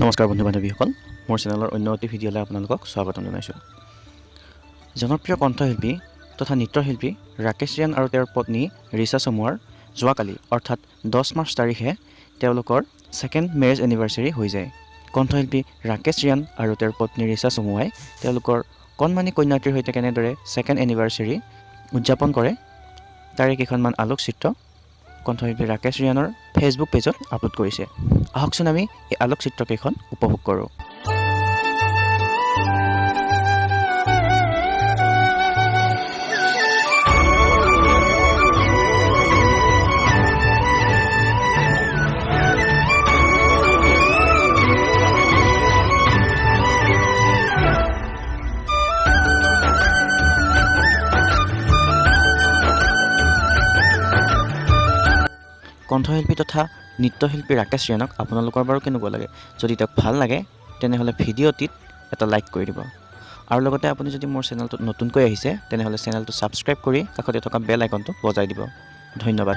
নমস্কাৰ বন্ধু বান্ধৱীসকল, মোৰ চেনেলৰ অন্য এটি ভিডিঅ'লৈ আপোনালোকক স্বাগতম জনাইছোঁ। জনপ্ৰিয় কণ্ঠশিল্পী তথা নৃত্যশিল্পী ৰাকেশ ৰিয়ান আৰু তেওঁৰ পত্নী ৰিচা চমুৱাৰ যোৱাকালি অৰ্থাৎ 10 মাৰ্চ তাৰিখে তেওঁলোকৰ ছেকেণ্ড মেৰেজ এনিভাৰ্চেৰী হৈ যায়। কণ্ঠশিল্পী ৰাকেশ ৰিয়ান আৰু তেওঁৰ পত্নী ৰিচা চমুৱাই তেওঁলোকৰ কণমানি কন্যাটিৰ সৈতে কেনেদৰে ছেকেণ্ড এনিভাৰ্চেৰী উদযাপন কৰে তাৰে কেইখনমান আলোকচিত্ৰ কণ্ঠশিল্পী ৰাকেশ ৰিয়ানৰ ফেচবুক পেজত আপলোড কৰিছে। আহকচোন আমি এই আলোকচিত্ৰকেইখন উপভোগ কৰোঁ। কণ্ঠশিল্পী তথা নৃত্যশিল্পী ৰাকেশ ৰিয়ানক আপোনালোকৰ বাৰু কেনেকুৱা লাগে? যদি তেওঁক ভাল লাগে তেনেহ'লে ভিডিঅ'টিত এটা লাইক কৰি দিব আৰু লগতে আপুনি যদি মোৰ চেনেলটোত নতুনকৈ আহিছে তেনেহ'লে চেনেলটো ছাবস্ক্ৰাইব কৰি কাষতে থকা বেল আইকনটো বজাই দিব। ধন্যবাদ।